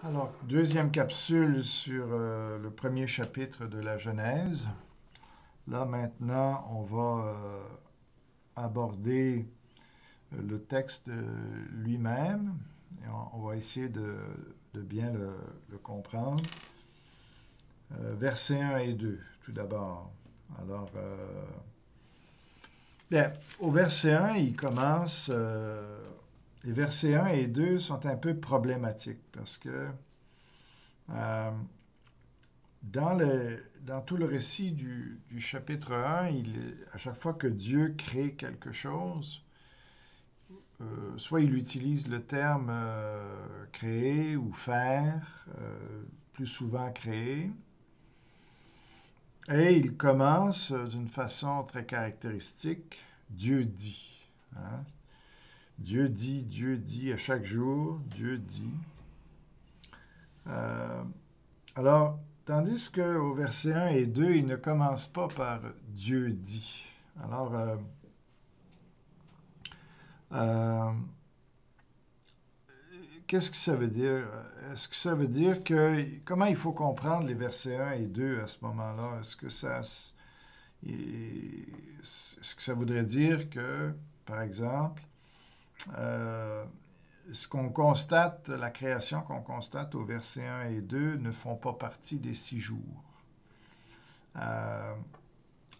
Alors, deuxième capsule sur le premier chapitre de la Genèse. Là, maintenant, on va aborder le texte lui-même et on va essayer de bien le comprendre. Versets 1 et 2, tout d'abord. Alors, bien, au verset 1, il commence... les versets 1 et 2 sont un peu problématiques parce que dans tout le récit du chapitre 1, à chaque fois que Dieu crée quelque chose, soit il utilise le terme créer ou faire, plus souvent créer, et il commence d'une façon très caractéristique, Dieu dit. Hein? Dieu dit, à chaque jour, Dieu dit. Alors, tandis qu'au verset 1 et 2, il ne commence pas par Dieu dit. Alors, qu'est-ce que ça veut dire? Est-ce que ça veut dire que... Comment il faut comprendre les versets 1 et 2 à ce moment-là? Est-ce que ça voudrait dire que, par exemple, ce qu'on constate, la création qu'on constate au verset 1 et 2 ne font pas partie des 6 jours.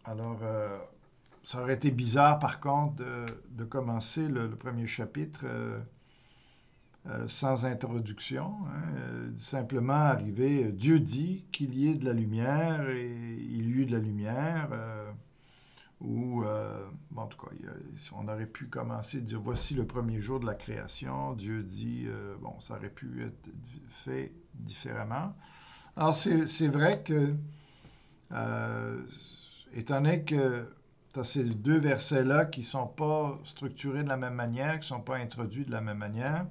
Alors, ça aurait été bizarre, par contre, de commencer le premier chapitre sans introduction. Hein, simplement arriver, Dieu dit qu'il y ait de la lumière et il y eut de la lumière. Ou, bon, en tout cas, on aurait pu commencer à dire, voici le premier jour de la création, Dieu dit, bon, ça aurait pu être fait différemment. Alors, c'est vrai que, étant donné que tu as ces deux versets-là qui ne sont pas structurés de la même manière, qui ne sont pas introduits de la même manière,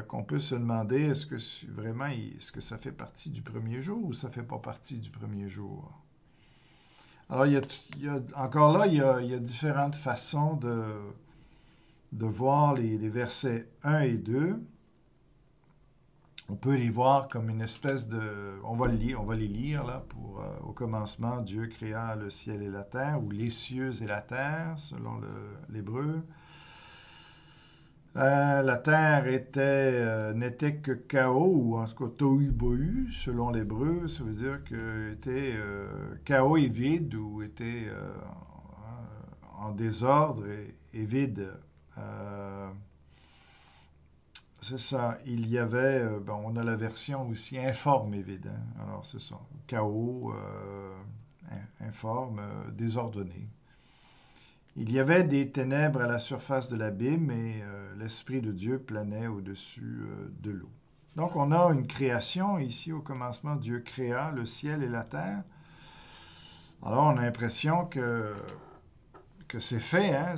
qu'on peut se demander, est-ce que vraiment, est-ce que ça fait partie du premier jour ou ça ne fait pas partie du premier jour? Alors, encore là, il y a différentes façons de voir les versets 1 et 2. On peut les voir comme une espèce de... On va les lire, là, au commencement, Dieu créa le ciel et la terre, ou les cieux et la terre, selon l'hébreu. La terre n'était que chaos, ou en tout cas tohu bohu, selon l'hébreu. Ça veut dire que était chaos et vide, ou était en désordre et vide. C'est ça. Il y avait, on a la version aussi informe et vide. Hein? Alors c'est ça. Chaos, informe, désordonné. Il y avait des ténèbres à la surface de l'abîme et l'Esprit de Dieu planait au-dessus de l'eau. Donc, on a une création. Ici, au commencement, Dieu créa le ciel et la terre. Alors, on a l'impression que c'est fait. Hein?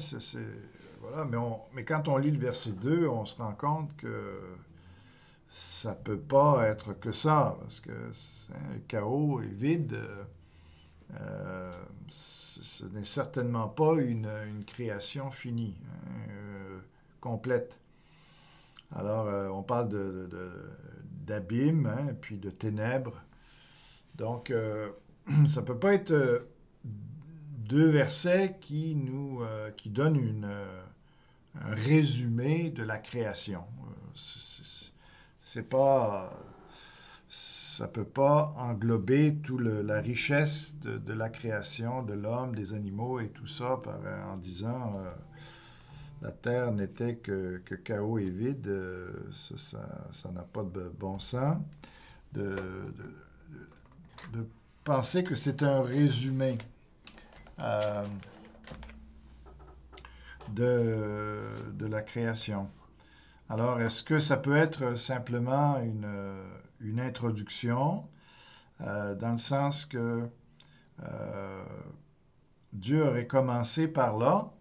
Voilà. Mais quand on lit le verset 2, on se rend compte que ça ne peut pas être que ça. Parce que le chaos est vide. Ce n'est certainement pas une création finie, hein, complète. Alors, on parle d'abîme, hein, puis de ténèbres. Donc, ça ne peut pas être deux versets qui donnent un résumé de la création. C'est pas... Ça ne peut pas englober toute la richesse de la création, de l'homme, des animaux et tout ça en disant la terre n'était que chaos et vide. Ça n'a pas de bon sens de penser que c'est un résumé de la création. Alors, est-ce que ça peut être simplement une introduction, dans le sens que Dieu aurait commencé par là,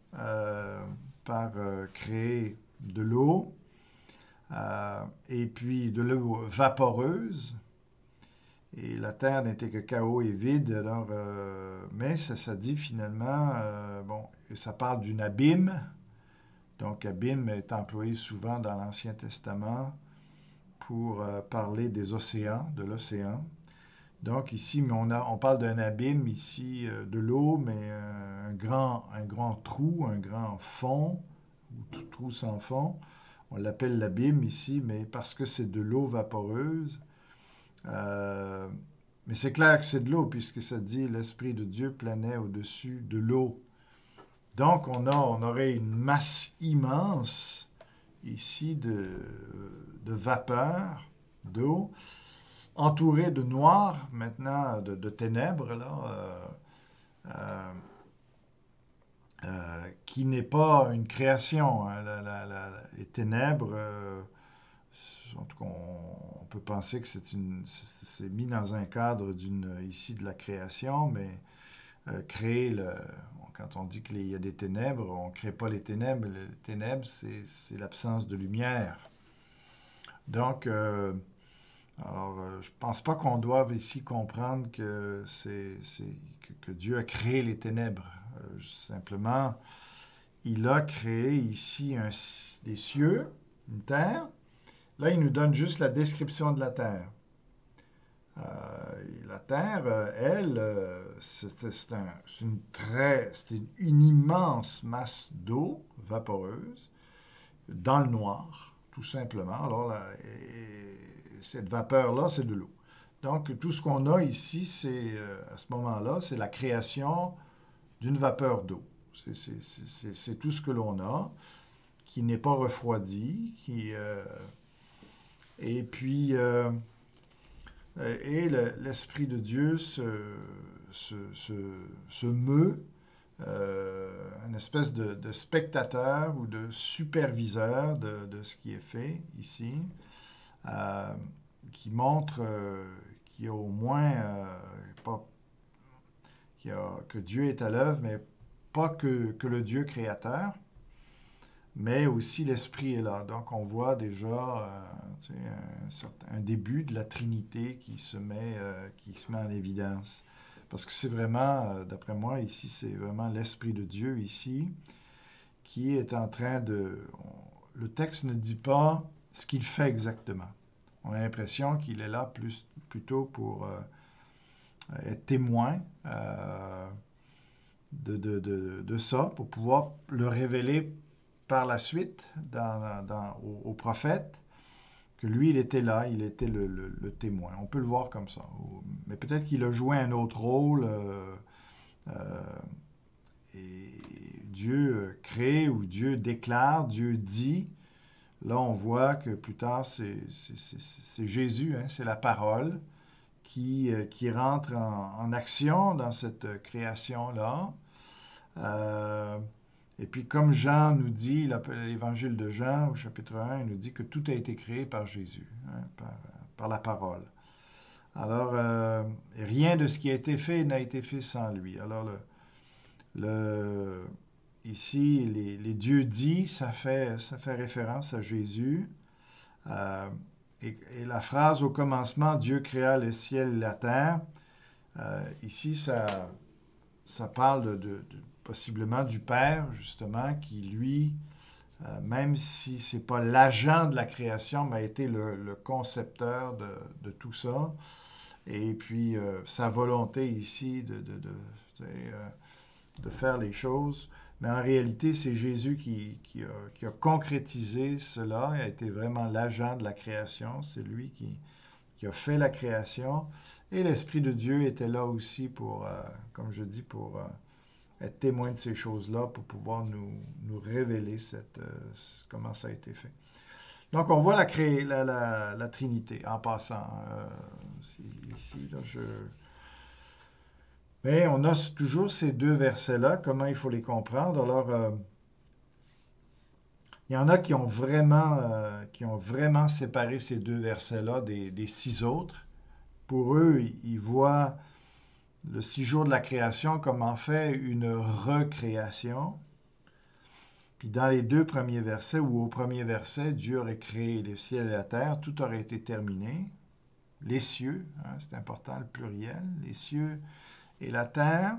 par créer de l'eau, et puis de l'eau vaporeuse, et la terre n'était que chaos et vide, alors, mais ça dit finalement, ça parle d'une abîme. Donc, abîme est employé souvent dans l'Ancien Testament pour parler des océans, de l'océan. Donc ici, on parle d'un abîme ici de l'eau, mais un grand trou, un grand fond, ou tout trou sans fond. On l'appelle l'abîme ici, mais parce que c'est de l'eau vaporeuse. Mais c'est clair que c'est de l'eau, puisque ça dit l'Esprit de Dieu planait au-dessus de l'eau. Donc on aurait une masse immense ici de vapeur, d'eau, entourée de noir, maintenant de ténèbres, là, qui n'est pas une création. Hein. Les ténèbres, en tout cas, on peut penser que c'est mis dans un cadre ici de la création, mais quand on dit qu'il y a des ténèbres, on ne crée pas les ténèbres. Les ténèbres, c'est l'absence de lumière. Donc, je ne pense pas qu'on doive ici comprendre que Dieu a créé les ténèbres. Simplement, il a créé ici des cieux, une terre. Là, il nous donne juste la description de la terre. La terre, elle, c'est une immense masse d'eau vaporeuse dans le noir, tout simplement. Alors, cette vapeur-là, c'est de l'eau. Donc, tout ce qu'on a ici, à ce moment-là, c'est la création d'une vapeur d'eau. C'est tout ce que l'on a, qui n'est pas refroidi, et puis, l'Esprit de Dieu se meut, une espèce de spectateur ou de superviseur de ce qui est fait ici, qui montre qu'il y a au moins, que Dieu est à l'œuvre, mais pas que le Dieu créateur, mais aussi l'Esprit est là. Donc, on voit déjà un début de la Trinité qui se met en évidence. Parce que c'est vraiment, d'après moi, ici, c'est vraiment l'Esprit de Dieu, ici, qui est en train le texte ne dit pas ce qu'il fait exactement. On a l'impression qu'il est là plutôt pour être témoin de ça, pour pouvoir le révéler par la suite au prophète, que lui, il était là, il était le témoin. On peut le voir comme ça. Mais peut-être qu'il a joué un autre rôle, et Dieu crée ou Dieu déclare, Dieu dit. Là, on voit que plus tard, c'est Jésus, hein, c'est la parole qui rentre en action dans cette création-là. Et puis, comme Jean nous dit, l'évangile de Jean, au chapitre 1, il nous dit que tout a été créé par Jésus, hein, par la parole. Alors, rien de ce qui a été fait n'a été fait sans lui. Alors, ici, les dieux dits, ça fait référence à Jésus. Et la phrase au commencement, Dieu créa le ciel et la terre, ici, ça parle possiblement du Père, justement, qui, lui, même si ce n'est pas l'agent de la création, mais a été le concepteur de tout ça. Et puis, sa volonté ici de faire les choses. Mais en réalité, c'est Jésus qui a concrétisé cela. Il a été vraiment l'agent de la création. C'est lui qui a fait la création. Et l'Esprit de Dieu était là aussi pour, comme je dis, pour être témoin de ces choses-là, pour pouvoir nous révéler comment ça a été fait. Donc, on voit la Trinité en passant. Ici, là, mais on a toujours ces deux versets-là, comment il faut les comprendre. Alors, il y en a qui ont vraiment séparé ces deux versets-là des 6 autres. Pour eux, ils voient le 6 jours de la création comme en fait une recréation. Puis dans les 2 premiers versets, ou au premier verset, Dieu aurait créé le ciel et la terre, tout aurait été terminé. Les cieux, hein, c'est important, le pluriel, les cieux et la terre.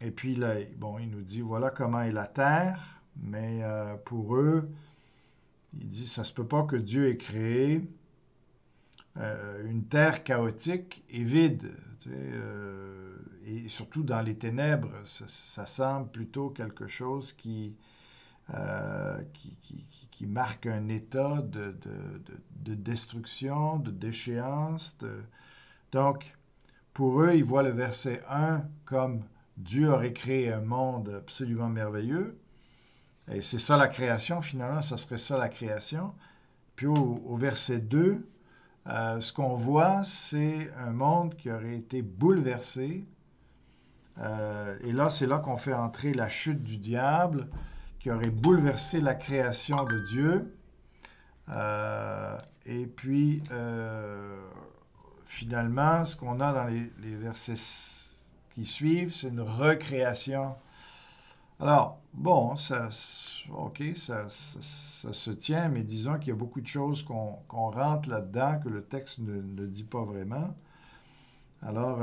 Et puis là, bon, il nous dit, voilà comment est la terre, mais pour eux, Il dit, ça se peut pas que Dieu ait créé une terre chaotique et vide. Tu sais, et surtout dans les ténèbres, ça semble plutôt quelque chose qui marque un état de destruction, de déchéance. Donc, pour eux, ils voient le verset 1 comme Dieu aurait créé un monde absolument merveilleux. Et c'est ça la création, finalement, ça serait ça la création. Puis au verset 2, ce qu'on voit, c'est un monde qui aurait été bouleversé. Et là, c'est là qu'on fait entrer la chute du diable, qui aurait bouleversé la création de Dieu. Et puis, finalement, ce qu'on a dans les versets qui suivent, c'est une recréation. Alors, bon, OK, ça se tient, mais disons qu'il y a beaucoup de choses qu'on rentre là-dedans que le texte ne dit pas vraiment. Alors,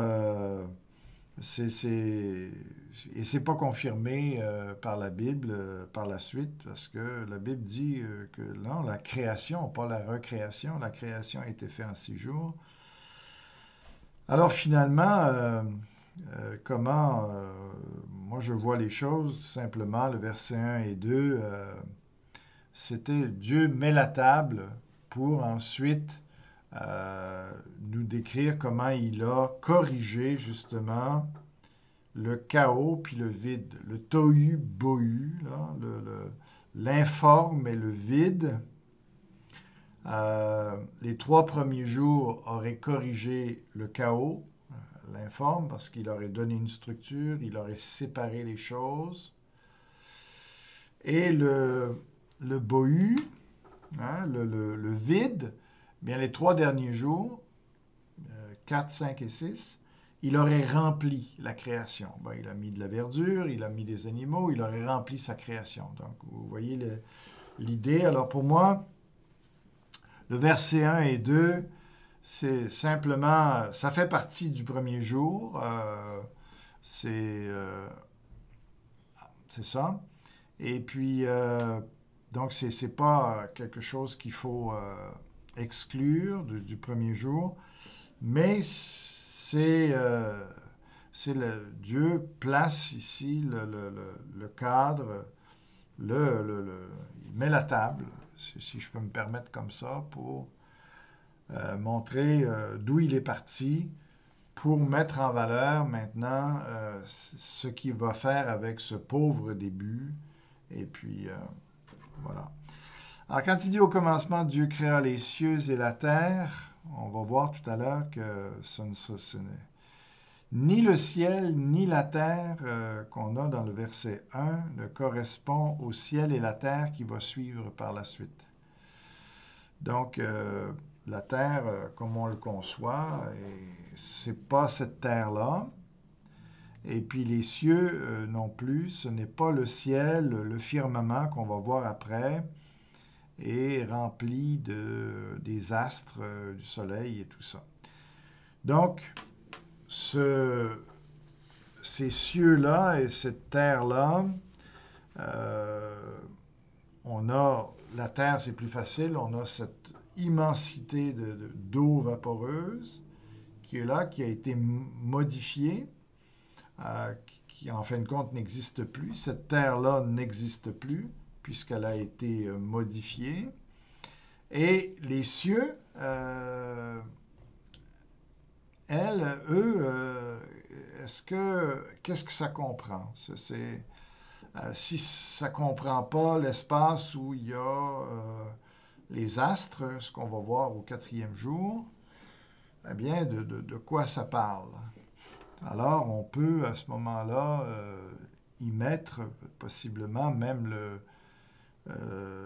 et c'est pas confirmé par la Bible par la suite, parce que la Bible dit que non, la création, pas la recréation, la création a été faite en 6 jours. Alors finalement, comment moi je vois les choses, tout simplement, le verset 1 et 2, c'était Dieu met la table pour ensuite nous décrire comment il a corrigé justement le chaos puis le vide, le tohu-bohu, l'informe et le vide. Les 3 premiers jours auraient corrigé le chaos, l'informe, parce qu'il aurait donné une structure, il aurait séparé les choses. Et le bohu, hein, le vide, bien les 3 derniers jours, 4, 5 et 6, il aurait rempli la création. Ben, il a mis de la verdure, il a mis des animaux, il aurait rempli sa création. Donc, vous voyez l'idée. Alors, pour moi, le verset 1 et 2, c'est simplement, ça fait partie du premier jour. C'est ça. Et puis, donc, c'est pas quelque chose qu'il faut exclure du premier jour, mais Dieu place ici le cadre, il met la table, si je peux me permettre comme ça, pour montrer d'où il est parti, pour mettre en valeur maintenant ce qu'il va faire avec ce pauvre début. Et puis, voilà. Alors, quand il dit au commencement, Dieu créa les cieux et la terre, on va voir tout à l'heure que ce n'est ni le ciel ni la terre qu'on a dans le verset 1 ne correspond au ciel et la terre qui va suivre par la suite. Donc, la terre, comme on le conçoit, c'est pas cette terre-là. Et puis les cieux non plus, ce n'est pas le ciel, le firmament qu'on va voir après, est rempli des astres, du soleil et tout ça. Donc, ces cieux-là et cette terre-là, on a, la terre c'est plus facile, on a cette immensité d'eau vaporeuse qui est là, qui a été modifiée, qui en fin de compte n'existe plus. Cette terre-là n'existe plus puisqu'elle a été modifiée. Et les cieux, qu'est-ce que ça comprend? Si ça ne comprend pas l'espace où il y a les astres, ce qu'on va voir au 4e jour, eh bien, de quoi ça parle? Alors, on peut à ce moment-là y mettre possiblement même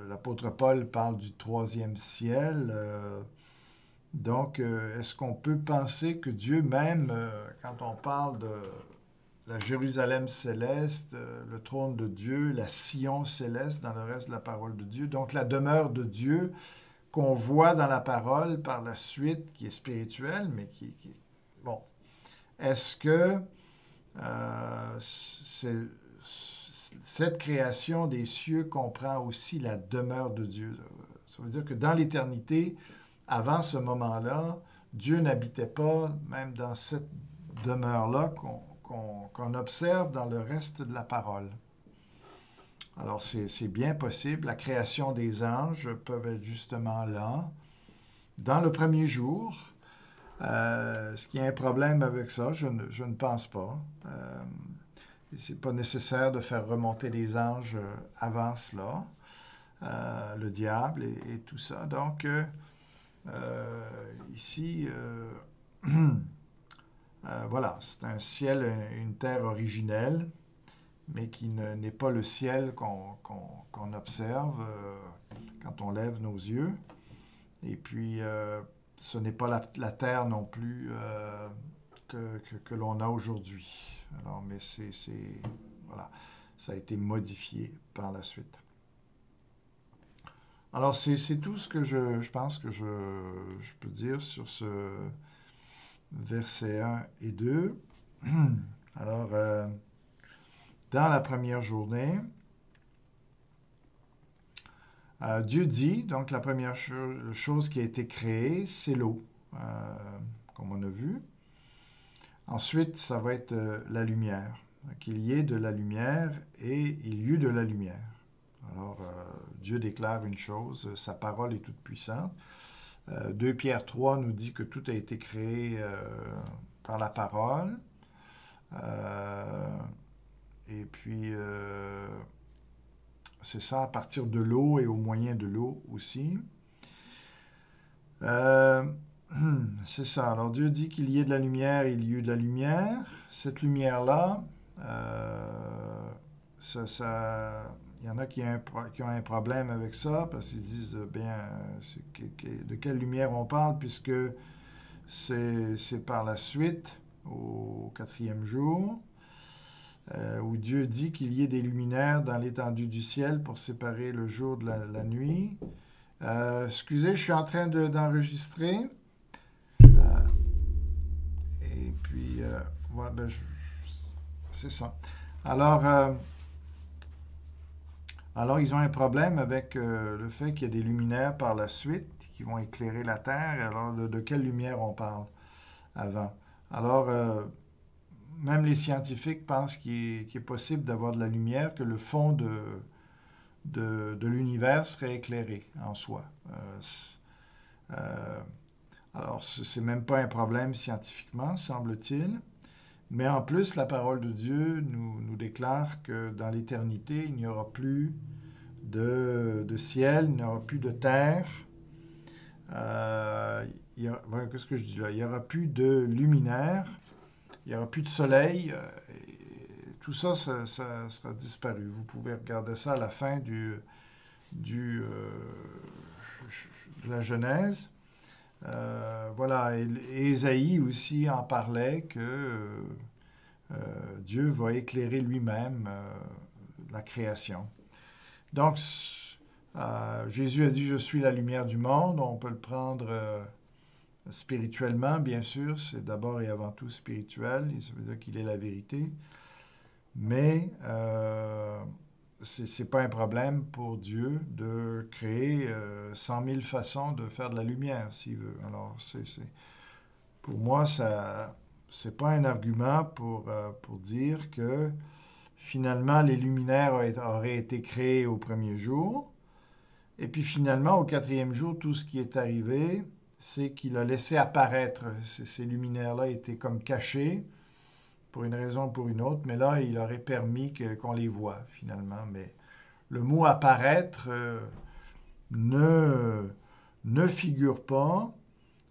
l'apôtre Paul parle du 3e ciel. Donc, est-ce qu'on peut penser que Dieu même, quand on parle de la Jérusalem céleste, le trône de Dieu, la Sion céleste dans le reste de la parole de Dieu, donc la demeure de Dieu qu'on voit dans la parole par la suite, qui est spirituelle, mais bon. Est-ce que cette création des cieux comprend aussi la demeure de Dieu? Ça veut dire que dans l'éternité, avant ce moment-là, Dieu n'habitait pas, même dans cette demeure-là qu'on observe dans le reste de la parole. Alors, c'est bien possible. La création des anges peuvent être justement là, dans le premier jour. Est-ce qu'il y a un problème avec ça? Je ne pense pas. C'est pas nécessaire de faire remonter les anges avant cela, le diable et tout ça. Donc, ici, voilà, c'est un ciel, une terre originelle, mais qui n'est pas le ciel qu'on observe quand on lève nos yeux. Et puis, ce n'est pas la terre non plus que l'on a aujourd'hui. Alors, mais voilà, ça a été modifié par la suite. Alors, c'est tout ce que je pense que je peux dire sur ce verset 1 et 2. Alors, dans la première journée, Dieu dit, donc la première chose qui a été créée, c'est l'eau, comme on a vu. Ensuite, ça va être la lumière. Qu'il y ait de la lumière et il y eut de la lumière. Alors, Dieu déclare une chose, sa parole est toute puissante. 2 Pierre 3 nous dit que tout a été créé par la parole. Et puis, c'est ça, à partir de l'eau et au moyen de l'eau aussi. C'est ça. Alors, Dieu dit qu'il y ait de la lumière, il y eut de la lumière. Cette lumière-là, il y en a qui ont un problème avec ça, parce qu'ils disent, bien, de quelle lumière on parle, puisque c'est par la suite, au 4e jour, où Dieu dit qu'il y ait des luminaires dans l'étendue du ciel pour séparer le jour de la nuit. Excusez, je suis en train d'enregistrer. Et puis, voilà, ben, c'est ça. Alors, ils ont un problème avec le fait qu'il y a des luminaires par la suite qui vont éclairer la terre. Alors, de quelle lumière on parle avant? Alors, même les scientifiques pensent qu'il est possible d'avoir de la lumière, que le fond de l'univers serait éclairé en soi. Alors, c'est même pas un problème scientifiquement, semble-t-il. Mais en plus, la parole de Dieu nous déclare que dans l'éternité, il n'y aura plus de ciel, il n'y aura plus de terre. Qu'est-ce que je dis là? Il n'y aura plus de luminaire, il n'y aura plus de soleil. Tout ça, ça sera disparu. Vous pouvez regarder ça à la fin de la Genèse. Voilà, et Ésaïe aussi en parlait que Dieu va éclairer lui-même la création. Donc, Jésus a dit « Je suis la lumière du monde ». On peut le prendre spirituellement, bien sûr. C'est d'abord et avant tout spirituel. Ça veut dire qu'il est la vérité. Mais ce n'est pas un problème pour Dieu de créer 100 000 façons de faire de la lumière, s'il veut. Alors, pour moi, c'est pas un argument pour dire que finalement, les luminaires auraient été créés au premier jour. Et puis finalement, au 4e jour, tout ce qui est arrivé, c'est qu'il a laissé apparaître. Ces luminaires-là étaient comme cachés, pour une raison ou pour une autre, mais là, il aurait permis qu'on les voit, finalement. Mais le mot « apparaître » ne figure pas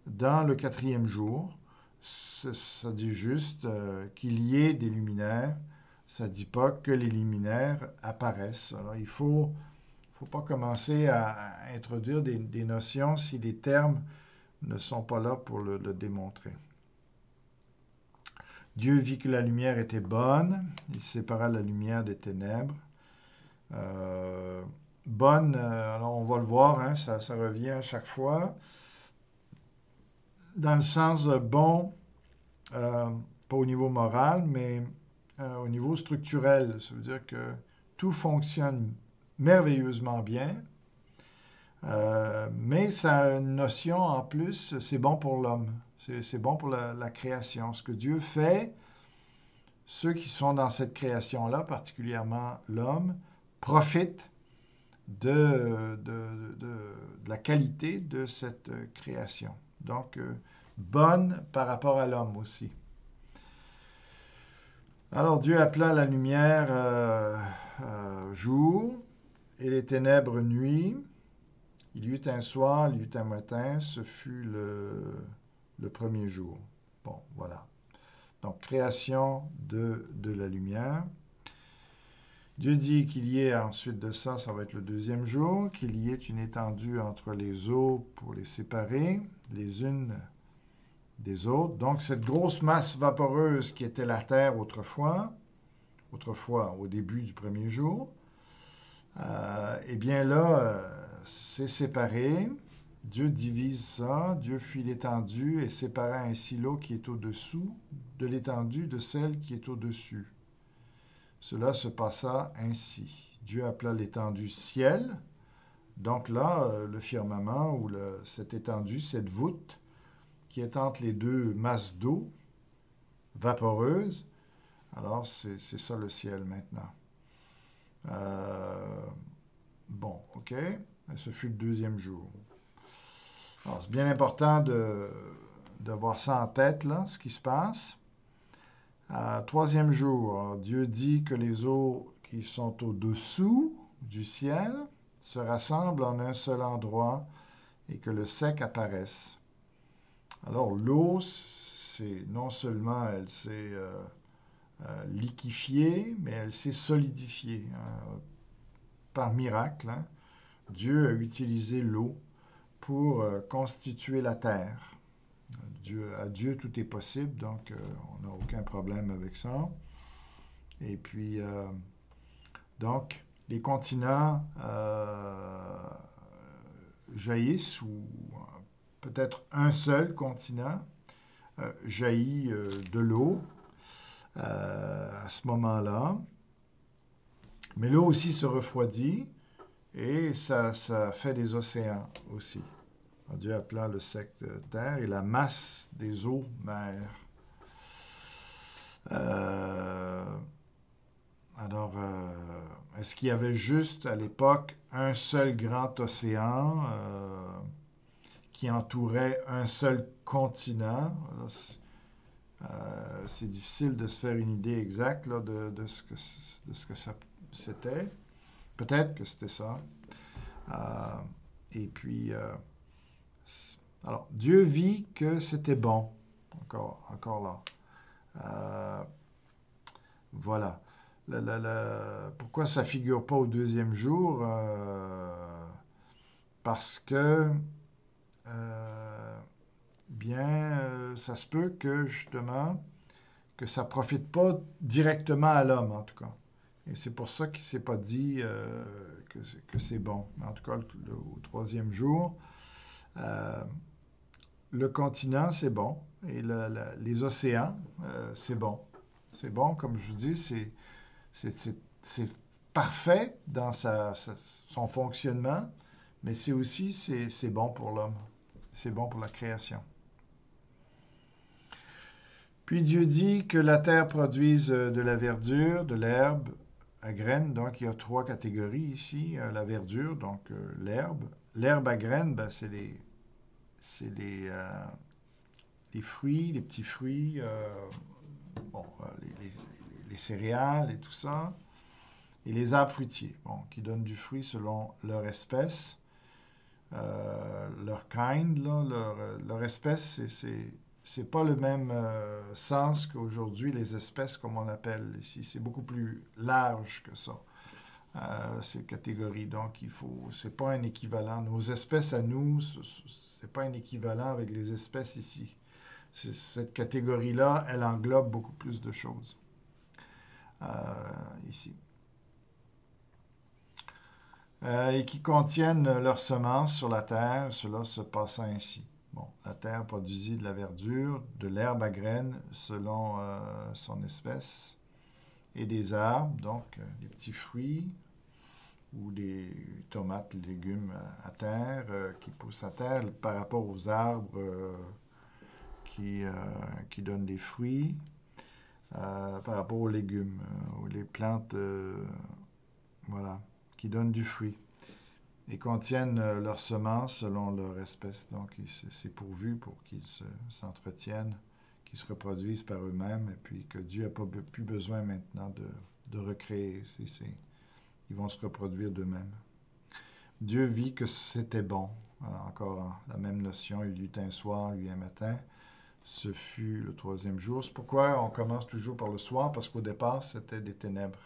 dans le 4e jour. Ça dit juste qu'il y ait des luminaires. Ça ne dit pas que les luminaires apparaissent. Alors, il ne faut pas commencer à introduire des notions si les termes ne sont pas là pour le démontrer. Dieu vit que la lumière était bonne, il sépara la lumière des ténèbres. Bonne, alors on va le voir, hein, ça revient à chaque fois. Dans le sens bon, pas au niveau moral, mais au niveau structurel. Ça veut dire que tout fonctionne merveilleusement bien. Mais ça a une notion en plus, c'est bon pour l'homme. C'est bon pour la création. Ce que Dieu fait, ceux qui sont dans cette création-là, particulièrement l'homme, profitent de la qualité de cette création. Donc, bonne par rapport à l'homme aussi. Alors Dieu appela la lumière jour et les ténèbres nuit. Il y eut un soir, il y eut un matin, ce fut le premier jour. Bon, voilà. Donc, création de la lumière. Dieu dit qu'il y ait, ensuite de ça, ça va être le deuxième jour, qu'il y ait une étendue entre les eaux pour les séparer, les unes des autres. Donc, cette grosse masse vaporeuse qui était la terre autrefois au début du premier jour, eh bien là, c'est séparé. Dieu divise ça, Dieu fit l'étendue et sépara ainsi l'eau qui est au-dessous de l'étendue de celle qui est au-dessus. Cela se passa ainsi. Dieu appela l'étendue ciel. Donc là, le firmament ou cette étendue, cette voûte qui est entre les deux masses d'eau vaporeuse, alors c'est ça le ciel maintenant. Bon, OK. Ce fut le deuxième jour. Alors, c'est bien important d'avoir ça en tête, là, ce qui se passe. Troisième jour, Dieu dit que les eaux qui sont au-dessous du ciel se rassemblent en un seul endroit et que le sec apparaisse. Alors, l'eau, c'est non seulement elle s'est liquéfiée, mais elle s'est solidifiée. Par miracle, hein, Dieu a utilisé l'eau pour constituer la terre. À Dieu, tout est possible, donc on n'a aucun problème avec ça. Et puis, donc, les continents jaillissent, ou peut-être un seul continent jaillit de l'eau à ce moment-là. Mais l'eau aussi se refroidit et ça fait des océans aussi. Dieu appela le sec de terre et la masse des eaux mer. Alors, est-ce qu'il y avait juste à l'époque un seul grand océan qui entourait un seul continent? C'est difficile de se faire une idée exacte là, de ce que ça c'était. Peut-être que c'était ça. Et puis, alors, Dieu vit que c'était bon. Encore là. Voilà. Pourquoi ça ne figure pas au deuxième jour? Parce que, ça se peut que, justement, que ça ne profite pas directement à l'homme, en tout cas. Et c'est pour ça qu'il ne s'est pas dit que c'est bon. Mais en tout cas, au troisième jour, le continent, c'est bon. Et les océans, c'est bon. C'est bon, comme je vous dis, c'est parfait dans son fonctionnement, mais c'est aussi, c'est bon pour l'homme. C'est bon pour la création. Puis Dieu dit que la terre produise de la verdure, de l'herbe à graines. Donc, il y a 3 catégories ici. La verdure, donc l'herbe. L'herbe à graines, ben, c'est les fruits, les petits fruits, les céréales et tout ça. Et les arbres fruitiers, qui donnent du fruit selon leur espèce. Leur kind, là, leur espèce, c'est pas le même sens qu'aujourd'hui les espèces comme on appelle ici. C'est beaucoup plus large que ça, ces catégories. Donc, c'est pas un équivalent. Nos espèces à nous, c'est pas un équivalent avec les espèces ici. Cette catégorie-là, elle englobe beaucoup plus de choses ici. Et qui contiennent leurs semences sur la terre, cela se passa ainsi. Bon, la terre produisit de la verdure, de l'herbe à graines selon son espèce, et des arbres, donc des petits fruits, ou des tomates, légumes à terre, qui poussent à terre, par rapport aux arbres qui, qui donnent des fruits, par rapport aux légumes, ou les plantes, voilà, qui donnent du fruit et contiennent leurs semences selon leur espèce. Donc, c'est pourvu pour qu'ils s'entretiennent, qu'ils se reproduisent par eux-mêmes, et puis que Dieu n'a pas plus besoin maintenant de recréer. Ils vont se reproduire d'eux-mêmes. Dieu vit que c'était bon. Encore la même notion, il y eut un soir, il y eut un matin. Ce fut le troisième jour. C'est pourquoi on commence toujours par le soir, parce qu'au départ, c'était des ténèbres.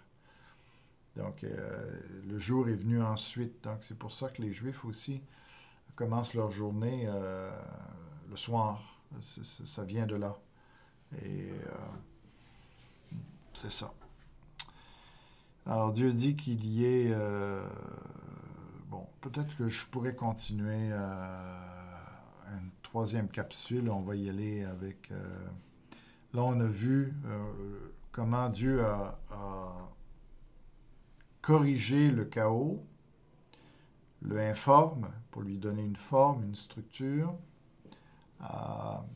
Donc, le jour est venu ensuite. Donc, c'est pour ça que les Juifs aussi commencent leur journée le soir. Ça vient de là. Et c'est ça. Alors, Dieu dit qu'il y ait... bon, peut-être que je pourrais continuer une troisième capsule. On va y aller avec... là, on a vu comment Dieu a corrigé le chaos, le informe pour lui donner une forme, une structure.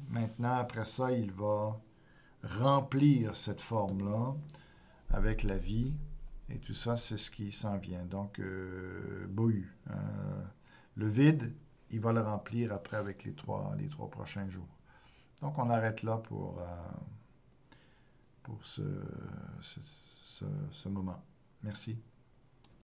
Maintenant, après ça, il va remplir cette forme-là avec la vie. Et tout ça, c'est ce qui s'en vient. Donc, Bohu. Le vide, il va le remplir après avec les trois prochains jours. Donc, on arrête là pour ce moment. Merci.